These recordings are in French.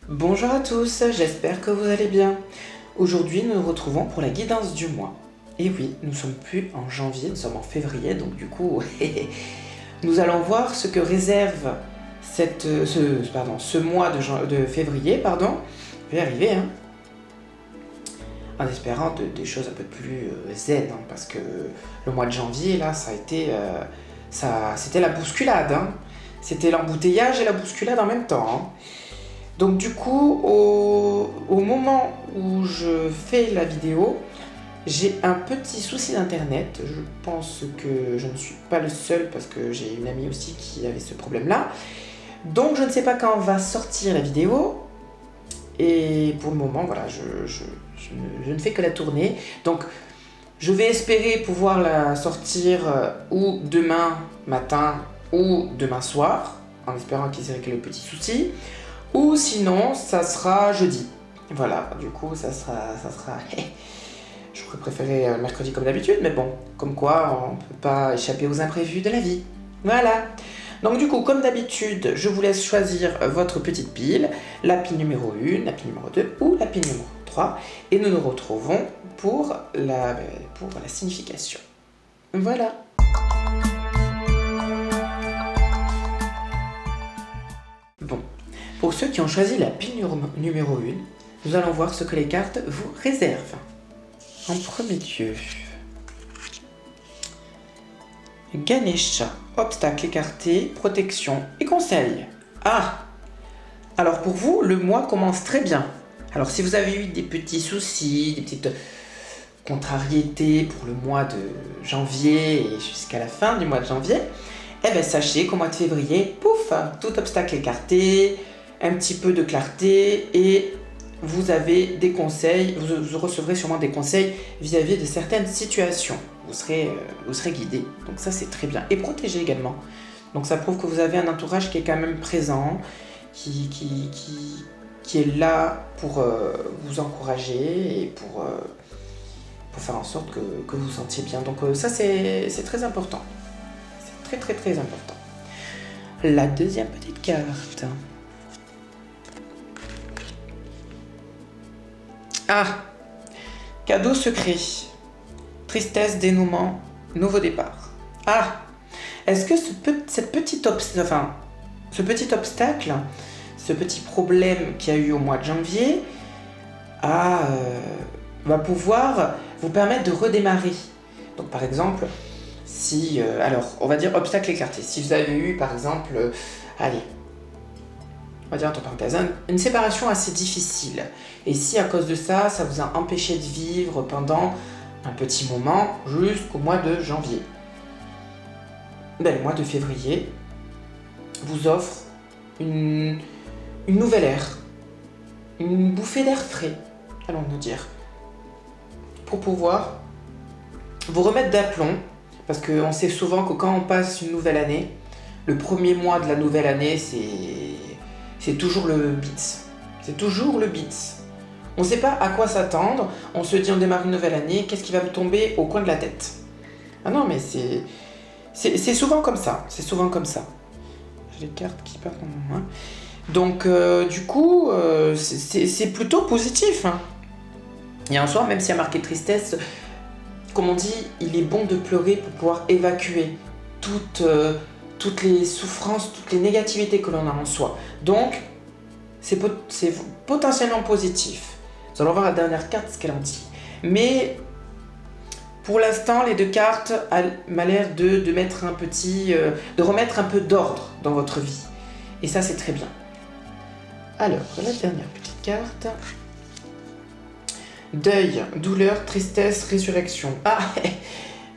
Bonjour à tous, j'espère que vous allez bien. Aujourd'hui, nous nous retrouvons pour la guidance du mois. Et oui, nous sommes plus en janvier, nous sommes en février, donc du coup, nous allons voir ce que réserve ce mois de février, pardon. Je vais y arriver, hein. En espérant des choses un peu plus zen, hein, parce que le mois de janvier, là, c'était la bousculade, hein. C'était l'embouteillage et la bousculade en même temps, hein. Donc du coup, au moment où je fais la vidéo, j'ai un petit souci d'internet. Je pense que je ne suis pas le seul parce que j'ai une amie aussi qui avait ce problème-là. Donc je ne sais pas quand va sortir la vidéo. Et pour le moment, voilà, je ne fais que la tourner. Donc je vais espérer pouvoir la sortir ou demain matin ou demain soir, en espérant qu'ils aient réglé le petit souci. Ou sinon, ça sera jeudi. Voilà, du coup, ça sera. J'aurais préféré mercredi comme d'habitude, mais bon, comme quoi, on ne peut pas échapper aux imprévus de la vie. Voilà. Donc du coup, comme d'habitude, je vous laisse choisir votre petite pile, la pile numéro 1, la pile numéro 2 ou la pile numéro 3, et nous nous retrouvons pour la signification. Voilà. Bon. Pour ceux qui ont choisi la pile numéro 1, nous allons voir ce que les cartes vous réservent. En premier lieu, Ganesha, obstacle écarté, protection et conseil. Ah! Alors pour vous, le mois commence très bien. Alors si vous avez eu des petits soucis, des petites contrariétés pour le mois de janvier et jusqu'à la fin du mois de janvier, eh bien sachez qu'au mois de février, pouf, tout obstacle écarté, un petit peu de clarté et vous avez des conseils, vous recevrez sûrement des conseils vis-à-vis de certaines situations. Vous serez guidé, donc ça c'est très bien. Et protégé également. Donc ça prouve que vous avez un entourage qui est quand même présent, qui est là pour vous encourager et pour faire en sorte que vous vous sentiez bien. Donc ça c'est très important. C'est très très très important. La deuxième petite carte. Ah, cadeau secret, tristesse, dénouement, nouveau départ. Ah, est-ce que ce petit obstacle, ce petit problème qu'il y a eu au mois de janvier, va pouvoir vous permettre de redémarrer. Donc par exemple, si, alors on va dire obstacle écarté, si vous avez eu par exemple, on va dire entre parenthèses, une séparation assez difficile. Et si à cause de ça, ça vous a empêché de vivre pendant un petit moment jusqu'au mois de janvier, le mois de février vous offre une nouvelle ère, une bouffée d'air frais, allons-nous dire, pour pouvoir vous remettre d'aplomb, parce qu'on sait souvent que quand on passe une nouvelle année, le premier mois de la nouvelle année, c'est toujours le bits. C'est toujours le bits. On ne sait pas à quoi s'attendre. On se dit on démarre une nouvelle année, qu'est-ce qui va me tomber au coin de la tête? Ah non, mais c'est souvent comme ça. C'est souvent comme ça. J'ai les cartes qui partent dans mon main. Donc du coup, c'est plutôt positif, hein. Et en soi, même s'il y a marqué tristesse, comme on dit, il est bon de pleurer pour pouvoir évacuer toutes les souffrances, toutes les négativités que l'on a en soi. Donc, c'est potentiellement positif. Nous allons voir la dernière carte, ce qu'elle en dit. Mais, pour l'instant, les deux cartes m'a l'air de mettre de remettre un peu d'ordre dans votre vie. Et ça, c'est très bien. Alors, la dernière petite carte. Deuil, douleur, tristesse, résurrection. Ah,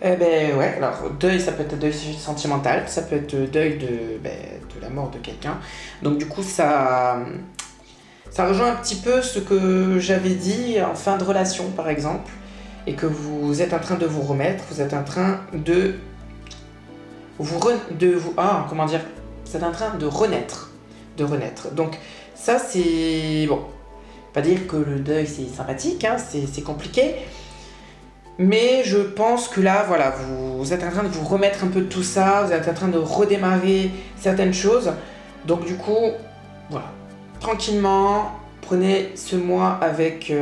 eh ben ouais, alors deuil, ça peut être deuil sentimental, ça peut être deuil de la mort de quelqu'un. Donc du coup, ça rejoint un petit peu ce que j'avais dit en fin de relation, par exemple, et que vous êtes en train de vous remettre, vous êtes en train de vous êtes en train de renaître. Donc ça, c'est bon. Pas dire que le deuil c'est sympathique, hein, c'est compliqué. Mais je pense que là, voilà, vous êtes en train de vous remettre un peu de tout ça, vous êtes en train de redémarrer certaines choses. Donc du coup, voilà, tranquillement, prenez ce mois avec,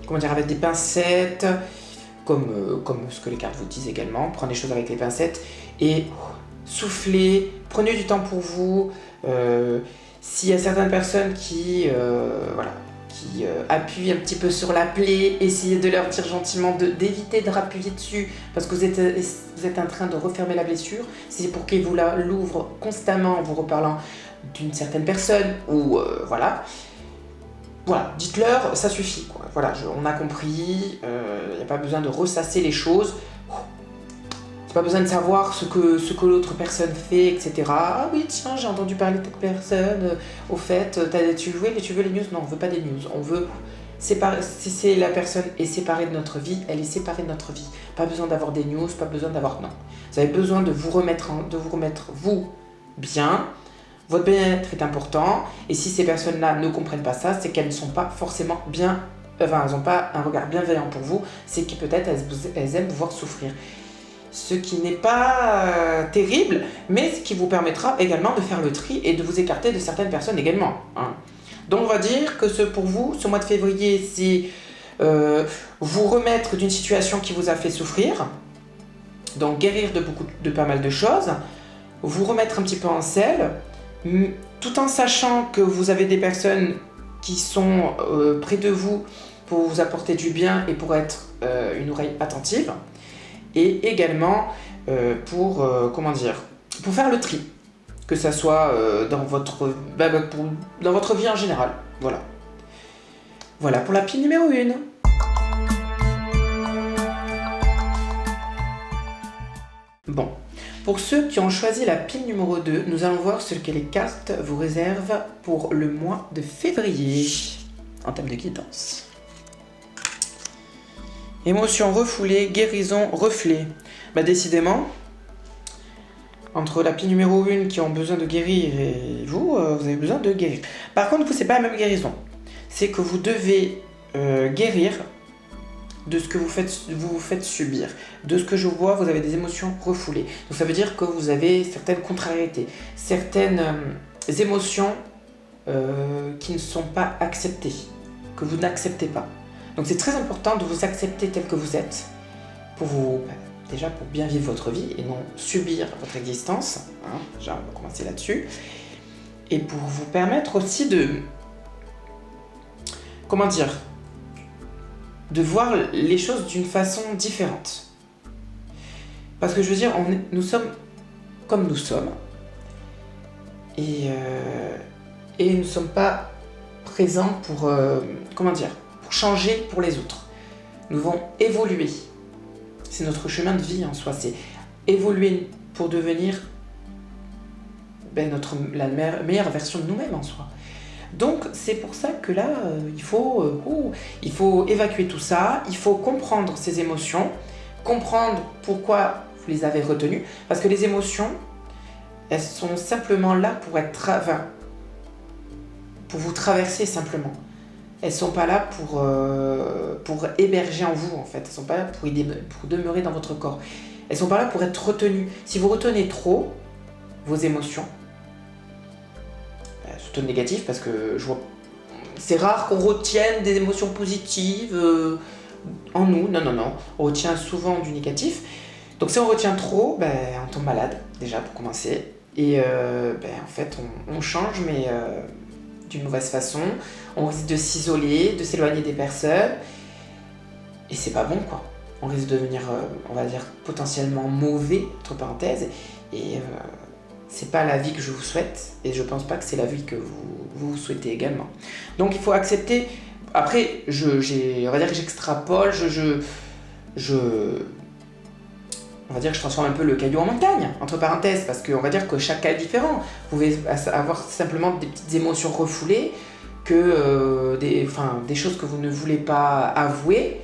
avec des pincettes, comme ce que les cartes vous disent également. Prenez les choses avec les pincettes et soufflez, prenez du temps pour vous. S'il y a certaines personnes qui appuient un petit peu sur la plaie, essayez de leur dire gentiment d'éviter de rappuyer dessus parce que vous êtes en train de refermer la blessure. C'est pour qu'ils vous l'ouvrent constamment en vous reparlant d'une certaine personne ou voilà. Voilà, dites-leur, ça suffit, quoi. Voilà, on a compris, il n'y a pas besoin de ressasser les choses. Pas besoin de savoir ce que l'autre personne fait, etc. Ah oui, tiens, j'ai entendu parler de cette personne. Au fait, tu veux les news? Non, on veut pas des news. On veut séparer. Si la personne est séparée de notre vie, elle est séparée de notre vie. Pas besoin d'avoir des news, pas besoin d'avoir... Non. Vous avez besoin de vous remettre vous bien. Votre bien-être est important. Et si ces personnes-là ne comprennent pas ça, c'est qu'elles ne sont pas forcément bien... Enfin, elles n'ont pas un regard bienveillant pour vous. C'est que peut-être elles aiment vous voir souffrir. Ce qui n'est pas terrible, mais ce qui vous permettra également de faire le tri et de vous écarter de certaines personnes également. Hein. Donc on va dire que pour vous, ce mois de février, c'est vous remettre d'une situation qui vous a fait souffrir, donc guérir de pas mal de choses, vous remettre un petit peu en selle, tout en sachant que vous avez des personnes qui sont près de vous pour vous apporter du bien et pour être une oreille attentive. Et également pour faire le tri, que ça soit dans votre vie en général. Voilà pour la pile numéro 1. Bon, pour ceux qui ont choisi la pile numéro 2, nous allons voir ce que les cartes vous réservent pour le mois de février en termes de guidance. Émotion refoulée, guérison, reflet. Décidément, entre la pile numéro 1 qui ont besoin de guérir et vous avez besoin de guérir. Par contre, vous, c'est pas la même guérison. C'est que vous devez guérir de ce que vous faites subir. De ce que je vois, vous avez des émotions refoulées. Donc ça veut dire que vous avez certaines contrariétés, certaines émotions qui ne sont pas acceptées, que vous n'acceptez pas. Donc c'est très important de vous accepter tel que vous êtes, pour bien vivre votre vie et non subir votre existence. Hein, déjà, on va commencer là-dessus. Et pour vous permettre aussi de voir les choses d'une façon différente. Parce que je veux dire, nous sommes comme nous sommes. Et nous ne sommes pas présents pour changer pour les autres. Nous devons évoluer. C'est notre chemin de vie en soi. C'est évoluer pour devenir la meilleure version de nous-mêmes en soi. Donc c'est pour ça que là, il faut évacuer tout ça. Il faut comprendre ces émotions, comprendre pourquoi vous les avez retenues. Parce que les émotions, elles sont simplement là pour vous traverser simplement. Elles ne sont pas là pour héberger en vous, en fait. Elles ne sont pas là pour demeurer dans votre corps. Elles ne sont pas là pour être retenues. Si vous retenez trop vos émotions, surtout négatives, parce que je vois, c'est rare qu'on retienne des émotions positives en nous. Non. On retient souvent du négatif. Donc si on retient trop, on tombe malade, déjà, pour commencer. Et en fait, on change, mais... d'une mauvaise façon, on risque de s'isoler, de s'éloigner des personnes, et c'est pas bon quoi. On risque de devenir, on va dire, potentiellement mauvais, entre parenthèses, et c'est pas la vie que je vous souhaite, et je pense pas que c'est la vie que vous souhaitez également. Donc il faut accepter, après, on va dire que j'extrapole, on va dire que je transforme un peu le caillou en montagne, entre parenthèses, parce qu'on va dire que chaque cas est différent. Vous pouvez avoir simplement des petites émotions refoulées, des choses que vous ne voulez pas avouer,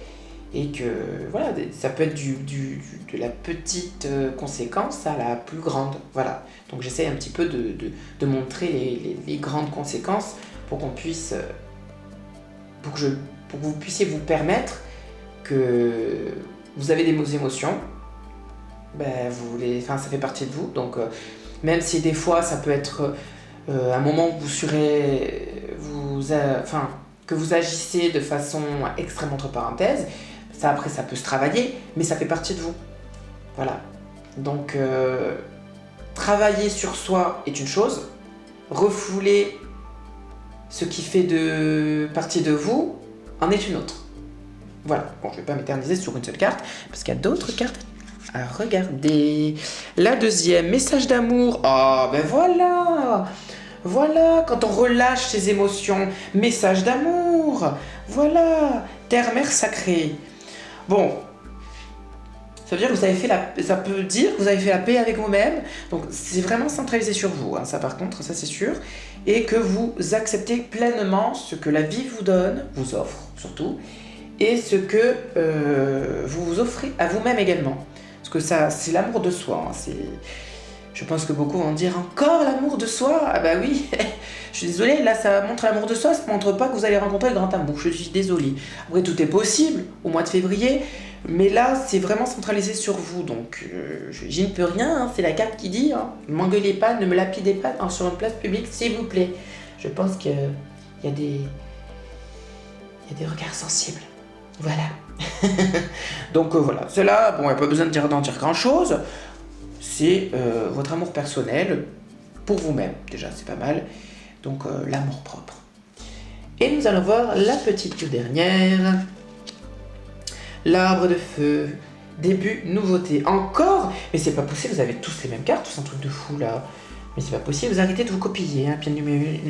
et que voilà, ça peut être de la petite conséquence à la plus grande. Voilà. Donc j'essaie un petit peu de montrer les grandes conséquences pour qu'on puisse, pour que vous puissiez vous permettre que vous avez des émotions. Ça fait partie de vous, donc même si des fois ça peut être un moment où vous serez que vous agissez de façon extrêmement entre parenthèses, ça après ça peut se travailler, mais ça fait partie de vous. Voilà. Donc travailler sur soi est une chose, refouler ce qui fait partie de vous en est une autre. Voilà. Bon, je ne vais pas m'éterniser sur une seule carte, parce qu'il y a d'autres cartes à regarder. La deuxième, message d'amour. Ah, ben voilà. Voilà, quand on relâche ses émotions, message d'amour. Voilà, terre, mère sacrée. Bon, ça veut dire que ça peut dire que vous avez fait la paix avec vous-même. Donc, c'est vraiment centralisé sur vous, hein, ça par contre, ça c'est sûr. Et que vous acceptez pleinement ce que la vie vous donne, vous offre surtout, et ce que vous vous offrez à vous-même également. Parce que ça, c'est l'amour de soi. Hein, je pense que beaucoup vont dire encore l'amour de soi. Ah bah oui, je suis désolée, là ça montre l'amour de soi, ça ne montre pas que vous allez rencontrer le grand amour. Je suis désolée. Après, tout est possible au mois de février, mais là c'est vraiment centralisé sur vous. Donc j'y ne peux rien, hein, c'est la carte qui dit hein, ne m'engueulez pas, ne me lapidez pas sur une place publique, s'il vous plaît. Je pense qu'il y a des regards sensibles. Voilà. Donc voilà, cela, bon, il n'y a pas besoin d'en dire grand chose. C'est votre amour personnel pour vous-même, déjà c'est pas mal. Donc l'amour propre. Et nous allons voir la petite dernière. L'arbre de feu. Début, nouveauté. Encore? Mais c'est pas possible, vous avez tous les mêmes cartes, c'est un truc de fou là. Mais c'est pas possible, vous arrêtez de vous copier. Hein. Puis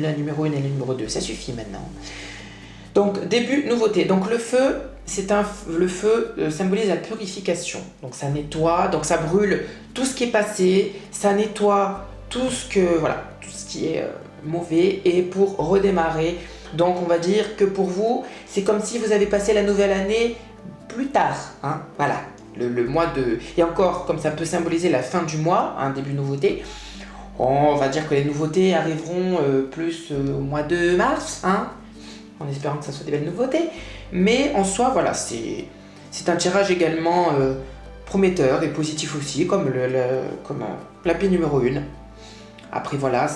la numéro 1 et la numéro 2, ça suffit maintenant. Donc début, nouveauté. Donc le feu, le feu symbolise la purification. Donc ça nettoie, donc ça brûle tout ce qui est passé, ça nettoie tout ce qui est mauvais et pour redémarrer. Donc on va dire que pour vous, c'est comme si vous avez passé la nouvelle année plus tard. Hein, voilà, le mois de... Et encore, comme ça peut symboliser la fin du mois, hein, début nouveauté, on va dire que les nouveautés arriveront plus au mois de mars, hein, en espérant que ça soit des belles nouveautés. Mais en soi, voilà, c'est un tirage également prometteur et positif aussi, comme la paix numéro 1. Après, voilà,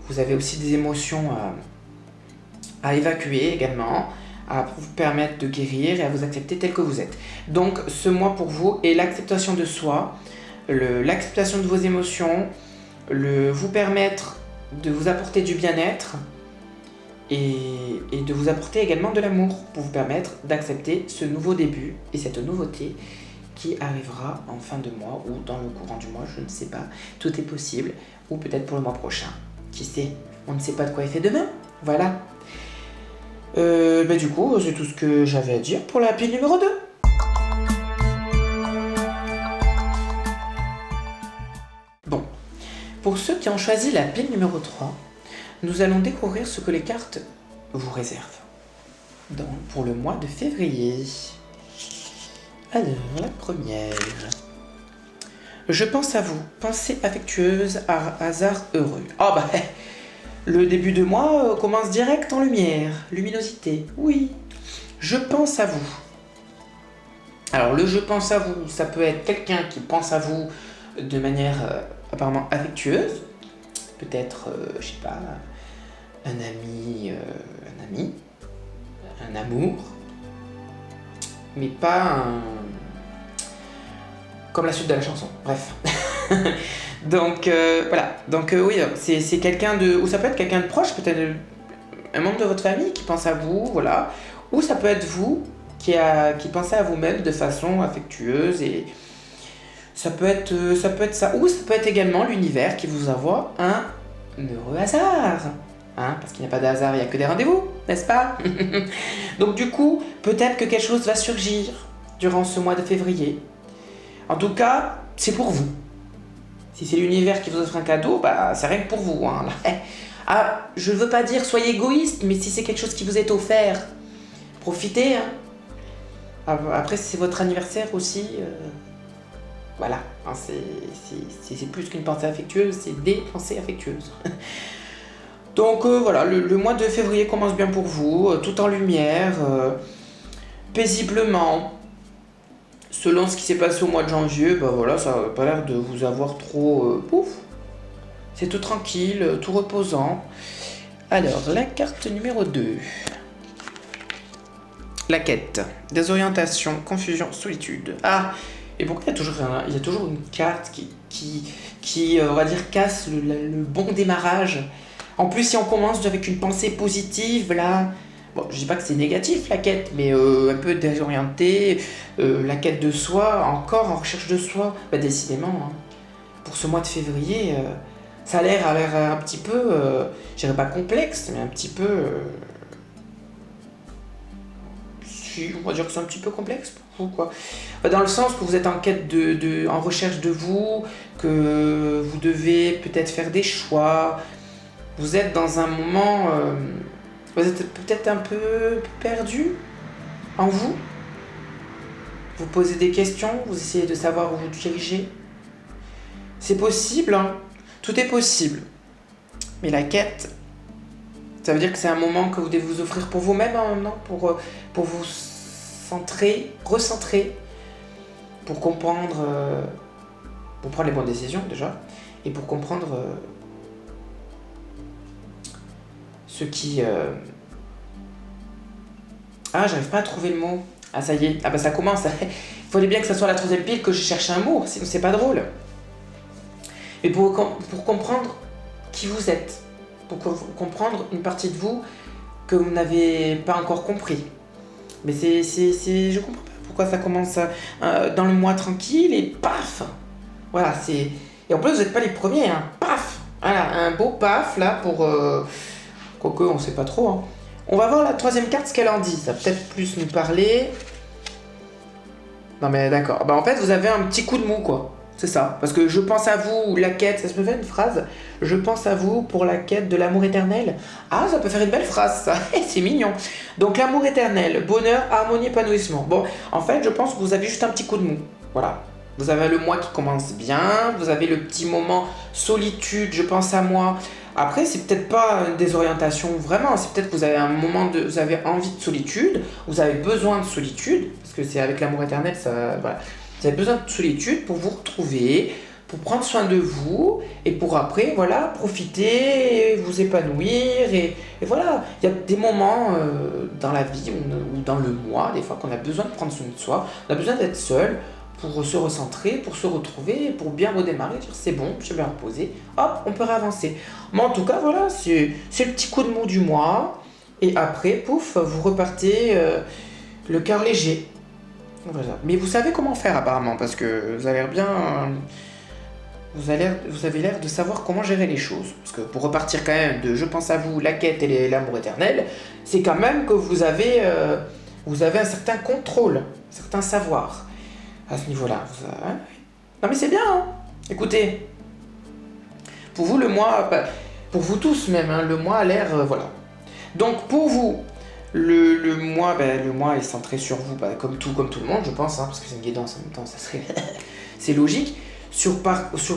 vous avez aussi des émotions à évacuer également, à vous permettre de guérir et à vous accepter tel que vous êtes. Donc, ce mois pour vous est l'acceptation de soi, l'acceptation de vos émotions, vous permettre de vous apporter du bien-être, et de vous apporter également de l'amour pour vous permettre d'accepter ce nouveau début et cette nouveauté qui arrivera en fin de mois ou dans le courant du mois, je ne sais pas. Tout est possible, ou peut-être pour le mois prochain. Qui sait? On ne sait pas de quoi est fait demain. Voilà. Du coup, c'est tout ce que j'avais à dire pour la pile numéro 2. Bon. Pour ceux qui ont choisi la pile numéro 3, nous allons découvrir ce que les cartes vous réservent pour le mois de février. Alors, la première. Je pense à vous, pensée affectueuse, hasard heureux. Ah bah, le début de mois commence direct en lumière, luminosité, oui. Je pense à vous. Alors, le je pense à vous, ça peut être quelqu'un qui pense à vous de manière apparemment affectueuse. Peut-être, je sais pas, un ami, un amour, mais pas comme la suite de la chanson, bref. Donc voilà, donc oui, c'est quelqu'un ou ça peut être quelqu'un de proche, peut-être un membre de votre famille qui pense à vous, voilà, ou ça peut être vous qui pensez à vous-même de façon affectueuse, et ça peut être ça, ou ça peut être également l'univers qui vous envoie un heureux hasard. Hein, parce qu'il n'y a pas de hasard, il n'y a que des rendez-vous, n'est-ce pas? Donc du coup, peut-être que quelque chose va surgir durant ce mois de février. En tout cas, c'est pour vous. Si c'est l'univers qui vous offre un cadeau, bah c'est rien que pour vous. Hein. Ah, je ne veux pas dire soyez égoïste, mais si c'est quelque chose qui vous est offert, profitez. Hein. Après, si c'est votre anniversaire aussi, voilà. Hein, c'est plus qu'une pensée affectueuse, c'est des pensées affectueuses. Donc voilà, le mois de février commence bien pour vous, tout en lumière, paisiblement. Selon ce qui s'est passé au mois de janvier, bah voilà, ça n'a pas l'air de vous avoir trop pouf. C'est tout tranquille, tout reposant. Alors, la carte numéro 2. La quête. Désorientation, confusion, solitude. Ah, et pourquoi il y a toujours une carte qui on va dire, casse le bon démarrage. En plus, si on commence avec une pensée positive, là... Bon, je dis pas que c'est négatif, la quête, mais un peu désorienté. La quête de soi, encore en recherche de soi. Bah, décidément, hein, pour ce mois de février, ça a l'air un petit peu... je dirais pas complexe, mais un petit peu... on va dire que c'est un petit peu complexe pour vous, quoi. Dans le sens que vous êtes en quête en recherche de vous, que vous devez peut-être faire des choix. Vous êtes dans un moment, vous êtes peut-être un peu perdu en vous. Vous posez des questions, vous essayez de savoir où vous dirigez. C'est possible, hein. Tout est possible. Mais la quête, ça veut dire que c'est un moment que vous devez vous offrir pour vous-même en même temps, pour vous centrer, recentrer, pour comprendre, pour prendre les bonnes décisions déjà, et pour comprendre ce qui... Ah, j'arrive pas à trouver le mot. Ah, ça y est. Ah bah ça commence. Il fallait bien que ça soit la troisième pile que je cherche un mot, sinon c'est pas drôle. Mais pour comprendre qui vous êtes, pour comprendre une partie de vous que vous n'avez pas encore compris. Mais je comprends pas pourquoi ça commence dans le mois tranquille et paf. Voilà, c'est... Et en plus, vous n'êtes pas les premiers, hein. Paf. Voilà, un beau paf, là, pour... Quoique, on sait pas trop, hein. On va voir la troisième carte, ce qu'elle en dit. Ça va peut-être plus nous parler. Non mais d'accord. Bah en fait, vous avez un petit coup de mou, quoi. C'est ça. Parce que je pense à vous, la quête... Ça se peut faire une phrase. Je pense à vous pour la quête de l'amour éternel. Ah, ça peut faire une belle phrase, ça. C'est mignon. Donc, l'amour éternel, bonheur, harmonie, épanouissement. Bon, en fait, je pense que vous avez juste un petit coup de mou. Voilà. Vous avez le mois qui commence bien. Vous avez le petit moment solitude, je pense à moi. Après, c'est peut-être pas une désorientation vraiment, c'est peut-être que vous avez un moment vous avez envie de solitude, vous avez besoin de solitude, parce que c'est avec l'amour éternel, ça, voilà. Vous avez besoin de solitude pour vous retrouver, pour prendre soin de vous, et pour après, voilà, profiter, vous épanouir, et voilà. Il y a des moments dans la vie, ou dans le mois, des fois, qu'on a besoin de prendre soin de soi, on a besoin d'être seul, pour se recentrer, pour se retrouver, pour bien redémarrer, dire c'est bon, je suis bien reposé, hop, on peut réavancer. Mais en tout cas, voilà, c'est le petit coup de mou du mois, et après, pouf, vous repartez le cœur léger. Voilà. Mais vous savez comment faire apparemment, parce que vous avez l'air bien... Vous avez l'air de savoir comment gérer les choses. Parce que pour repartir quand même de je pense à vous, la quête et l'amour éternel, c'est quand même que vous avez un certain contrôle, un certain savoir. À ce niveau-là. Non mais c'est bien, hein. Écoutez, pour vous le mois, pour vous tous même, hein, le mois a l'air, voilà. Donc pour vous, le mois est centré sur vous, comme tout le monde, je pense, hein, parce que c'est une guidance en même temps, ça serait, c'est logique, sur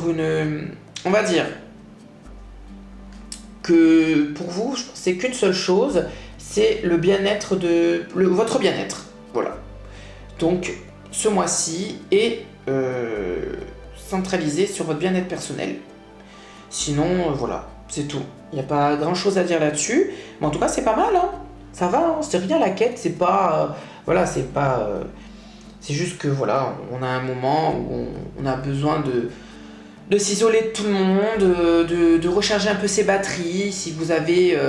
une, on va dire que pour vous, c'est qu'une seule chose, c'est le bien-être votre bien-être, voilà. Donc ce mois-ci est centralisé sur votre bien-être personnel. Sinon, voilà, c'est tout. Il n'y a pas grand-chose à dire là-dessus. Mais en tout cas, c'est pas mal, hein. Ça va, hein. C'est rien la quête, c'est pas... voilà, c'est pas... c'est juste que, voilà, on a un moment où on a besoin de s'isoler de tout le monde, de recharger un peu ses batteries, si vous avez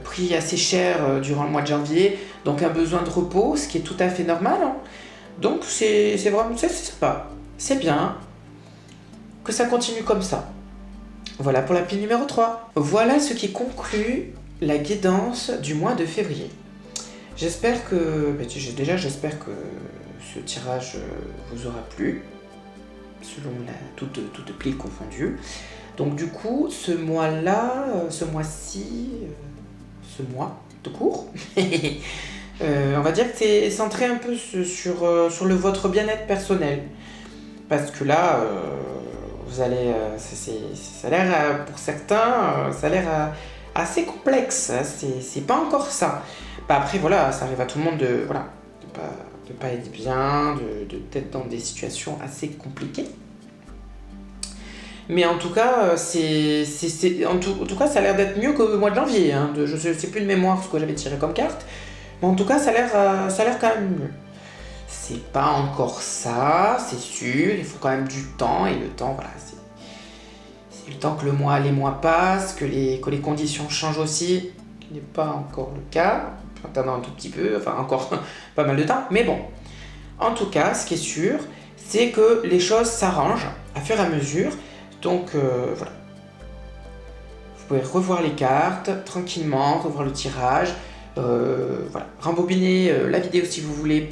pris assez cher durant le mois de janvier, donc un besoin de repos, ce qui est tout à fait normal, hein. Donc c'est vraiment, c'est sympa, c'est bien que ça continue comme ça. Voilà pour la pile numéro 3. Voilà ce qui conclut la guidance du mois de février. J'espère que ce tirage vous aura plu, selon toute pile confondue. Donc du coup, ce mois-là, ce mois-ci, ce mois de cours, on va dire que c'est centré un peu sur votre bien-être personnel. Parce que là, vous allez, ça a l'air, pour certains, ça a l'air assez complexe. Hein, c'est pas encore ça. Bah après, voilà, ça arrive à tout le monde de pas être bien, d'être dans des situations assez compliquées. Mais en tout cas, en tout cas, ça a l'air d'être mieux qu'au mois de janvier. Hein. Je ne sais plus de mémoire ce que j'avais tiré comme carte. Mais en tout cas, ça a l'air quand même mieux. C'est pas encore ça, c'est sûr. Il faut quand même du temps. Et le temps, voilà, c'est le temps que les mois passent, que les conditions changent aussi. Ce qui n'est pas encore le cas. En attendant un tout petit peu, enfin encore pas mal de temps. Mais bon, en tout cas, ce qui est sûr, c'est que les choses s'arrangent à fur et à mesure. Donc voilà. Vous pouvez revoir les cartes tranquillement, revoir le tirage. Voilà. Rembobiner la vidéo si vous voulez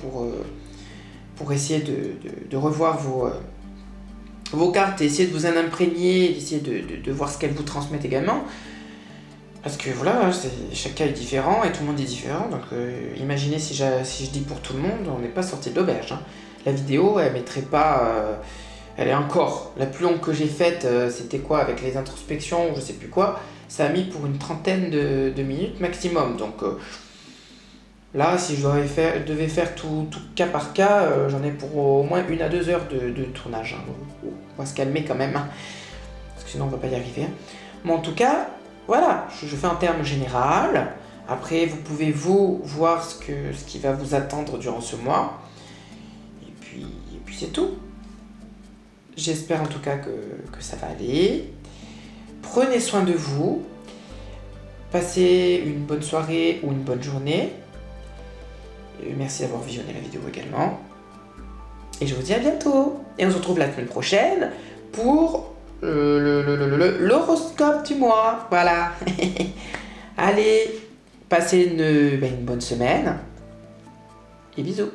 pour essayer de revoir vos cartes et essayer de vous en imprégner, d'essayer de voir ce qu'elles vous transmettent également. Parce que voilà, chaque cas est différent et tout le monde est différent. Donc imaginez si je dis pour tout le monde, on n'est pas sorti de l'auberge. Hein. La vidéo, elle mettrait pas... elle est encore la plus longue que j'ai faite, c'était quoi avec les introspections ou je sais plus quoi. Ça a mis pour une trentaine de minutes maximum. Donc là, si je devais faire tout cas par cas, j'en ai pour au moins 1 à 2 heures de tournage. Hein. On va se calmer quand même, hein, parce que sinon on va pas y arriver. Hein. Mais en tout cas, voilà, je fais un terme général. Après, vous pouvez vous voir ce qui va vous attendre durant ce mois. Et puis c'est tout. J'espère en tout cas que ça va aller. Prenez soin de vous. Passez une bonne soirée ou une bonne journée. Et merci d'avoir visionné la vidéo également. Et je vous dis à bientôt. Et on se retrouve la semaine prochaine pour l'horoscope du mois. Voilà. Allez, passez une bonne semaine. Et bisous.